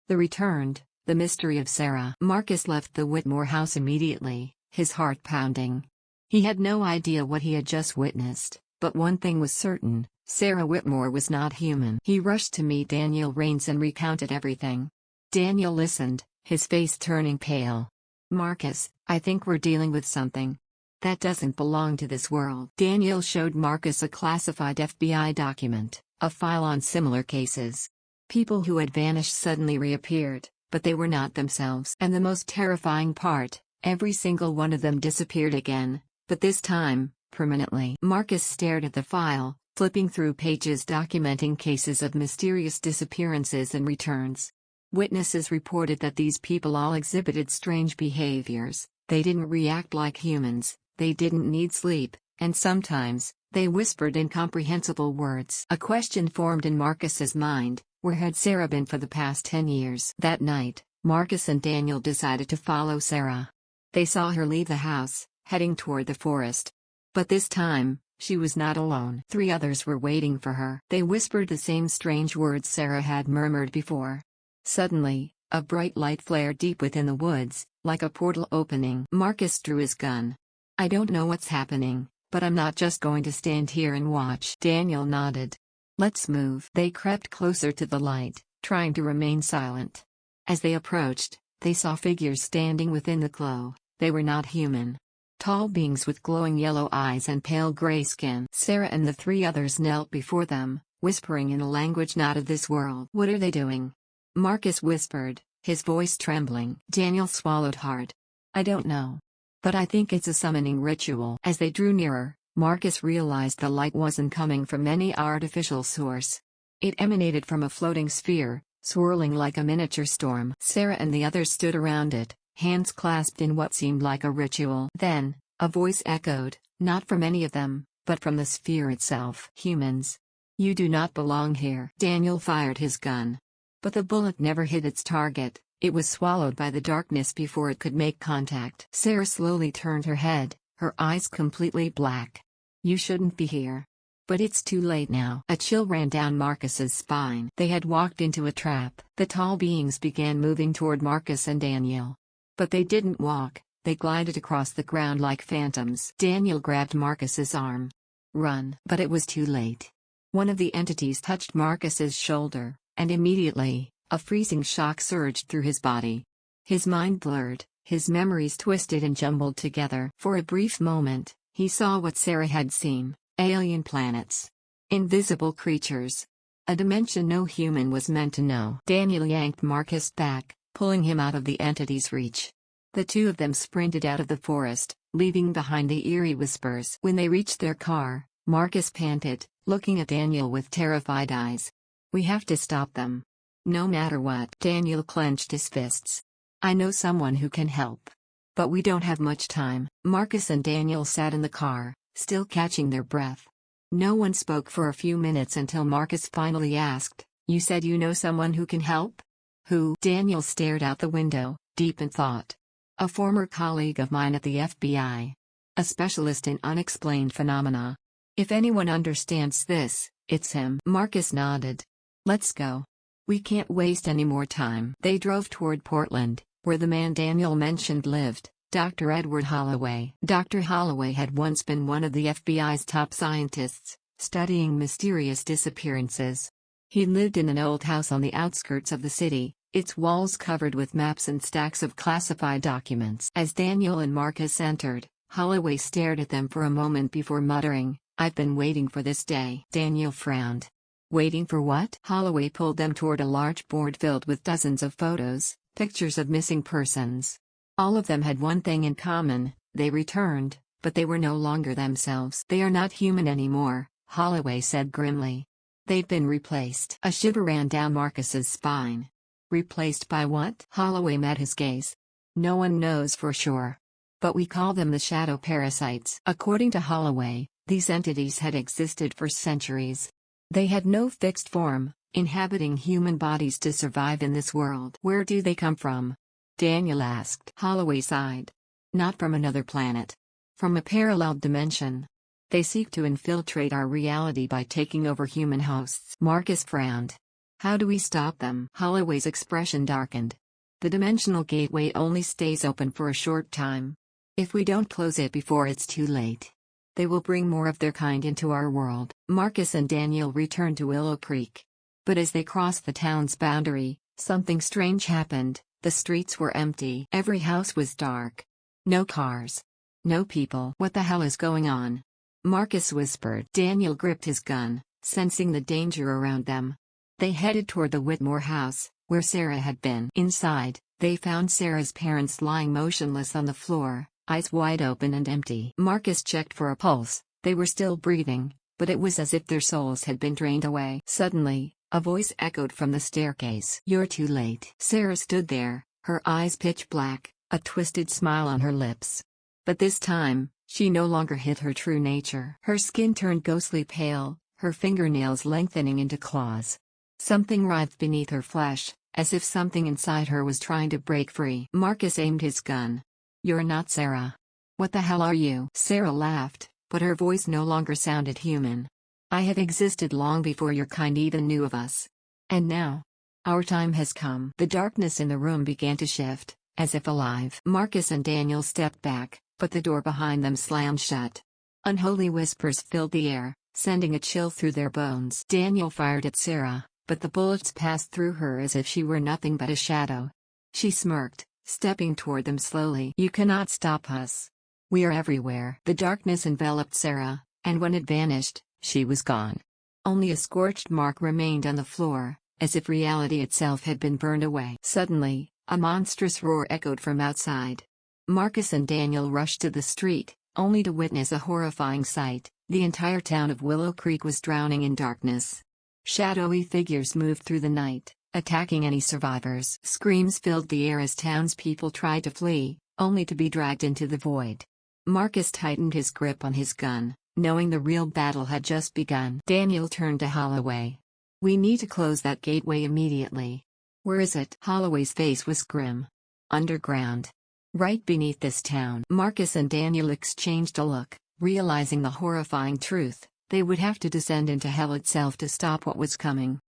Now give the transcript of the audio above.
The Returned, The Mystery of Sarah. Marcus left the Whitmore house immediately, his heart pounding. He had no idea what he had just witnessed, but one thing was certain: Sarah Whitmore was not human. He rushed to meet Daniel Raines and recounted everything. Daniel listened, his face turning pale. "Marcus, I think we're dealing with something that doesn't belong to this world." Daniel showed Marcus a classified FBI document, a file on similar cases. People who had vanished suddenly reappeared, but they were not themselves. And the most terrifying part, every single one of them disappeared again, but this time, permanently. Marcus stared at the file, flipping through pages documenting cases of mysterious disappearances and returns. Witnesses reported that these people all exhibited strange behaviors. They didn't react like humans, they didn't need sleep, and sometimes, they whispered incomprehensible words. A question formed in Marcus's mind: where had Sarah been for the past 10 years? That night, Marcus and Daniel decided to follow Sarah. They saw her leave the house, heading toward the forest. But this time, she was not alone. 3 others were waiting for her. They whispered the same strange words Sarah had murmured before. Suddenly, a bright light flared deep within the woods, like a portal opening. Marcus drew his gun. "I don't know what's happening, but I'm not just going to stand here and watch." Daniel nodded. "Let's move." They crept closer to the light, trying to remain silent. As they approached, they saw figures standing within the glow. They were not human. Tall beings with glowing yellow eyes and pale gray skin. Sarah and the 3 others knelt before them, whispering in a language not of this world. "What are they doing?" Marcus whispered, his voice trembling. Daniel swallowed hard. "I don't know. But I think it's a summoning ritual." As they drew nearer, Marcus realized the light wasn't coming from any artificial source. It emanated from a floating sphere, swirling like a miniature storm. Sarah and the others stood around it, hands clasped in what seemed like a ritual. Then, a voice echoed, not from any of them, but from the sphere itself. "Humans. You do not belong here." Daniel fired his gun. But the bullet never hit its target. It was swallowed by the darkness before it could make contact. Sarah slowly turned her head, her eyes completely black. "You shouldn't be here." But it's too late now. A chill ran down Marcus's spine. They had walked into a trap. The tall beings began moving toward Marcus and Daniel. But they didn't walk, they glided across the ground like phantoms. Daniel grabbed Marcus's arm. "Run!" But it was too late. One of the entities touched Marcus's shoulder, and immediately, a freezing shock surged through his body. His mind blurred, his memories twisted and jumbled together. For a brief moment, he saw what Sarah had seen: alien planets, invisible creatures, a dimension no human was meant to know. Daniel yanked Marcus back, pulling him out of the entity's reach. The 2 of them sprinted out of the forest, leaving behind the eerie whispers. When they reached their car, Marcus panted, looking at Daniel with terrified eyes. "We have to stop them. No matter what." Daniel clenched his fists. "I know someone who can help. But we don't have much time." Marcus and Daniel sat in the car, still catching their breath. No one spoke for a few minutes until Marcus finally asked, "You said you know someone who can help? Who?" Daniel stared out the window, deep in thought. "A former colleague of mine at the FBI. A specialist in unexplained phenomena. If anyone understands this, it's him." Marcus nodded. "Let's go. We can't waste any more time." They drove toward Portland, where the man Daniel mentioned lived, Dr. Edward Holloway. Dr. Holloway had once been one of the FBI's top scientists, studying mysterious disappearances. He lived in an old house on the outskirts of the city, its walls covered with maps and stacks of classified documents. As Daniel and Marcus entered, Holloway stared at them for a moment before muttering, "I've been waiting for this day." Daniel frowned. "Waiting for what?" Holloway pulled them toward a large board filled with dozens of photos, pictures of missing persons. All of them had one thing in common: they returned, but they were no longer themselves. "They are not human anymore," Holloway said grimly. "They've been replaced." A shiver ran down Marcus's spine. "Replaced by what?" Holloway met his gaze. "No one knows for sure. But we call them the shadow parasites." According to Holloway, these entities had existed for centuries. They had no fixed form, inhabiting human bodies to survive in this world. "Where do they come from?" Daniel asked. Holloway sighed. "Not from another planet. From a parallel dimension. They seek to infiltrate our reality by taking over human hosts." Marcus frowned. How do we stop them? Holloway's expression darkened. The dimensional gateway only stays open for a short time. If we don't close it before it's too late, they will bring more of their kind into our world. Marcus and Daniel returned to Willow Creek. But as they crossed the town's boundary, something strange happened. The streets were empty. Every house was dark. No cars. No people. What the hell is going on? Marcus whispered. Daniel gripped his gun, sensing the danger around them. They headed toward the Whitmore house, where Sarah had been. Inside, they found Sarah's parents lying motionless on the floor, eyes wide open and empty. Marcus checked for a pulse. They were still breathing, but it was as if their souls had been drained away. Suddenly, a voice echoed from the staircase. "You're too late." Sarah stood there, her eyes pitch black, a twisted smile on her lips. But this time, she no longer hid her true nature. Her skin turned ghostly pale, her fingernails lengthening into claws. Something writhed beneath her flesh, as if something inside her was trying to break free. Marcus aimed his gun. "You're not Sarah. What the hell are you?" Sarah laughed, but her voice no longer sounded human. "I have existed long before your kind even knew of us. And now, our time has come." The darkness in the room began to shift, as if alive. Marcus and Daniel stepped back, but the door behind them slammed shut. Unholy whispers filled the air, sending a chill through their bones. Daniel fired at Sarah, but the bullets passed through her as if she were nothing but a shadow. She smirked, stepping toward them slowly. "You cannot stop us. We are everywhere." The darkness enveloped Sarah, and when it vanished, she was gone. Only a scorched mark remained on the floor, as if reality itself had been burned away. Suddenly, a monstrous roar echoed from outside. Marcus and Daniel rushed to the street, only to witness a horrifying sight. The entire town of Willow Creek was drowning in darkness. Shadowy figures moved through the night, attacking any survivors. Screams filled the air as townspeople tried to flee, only to be dragged into the void. Marcus tightened his grip on his gun, knowing the real battle had just begun. Daniel turned to Holloway. "We need to close that gateway immediately." "Where is it?" Holloway's face was grim. "Underground. Right beneath this town." Marcus and Daniel exchanged a look, realizing the horrifying truth. They would have to descend into hell itself to stop what was coming.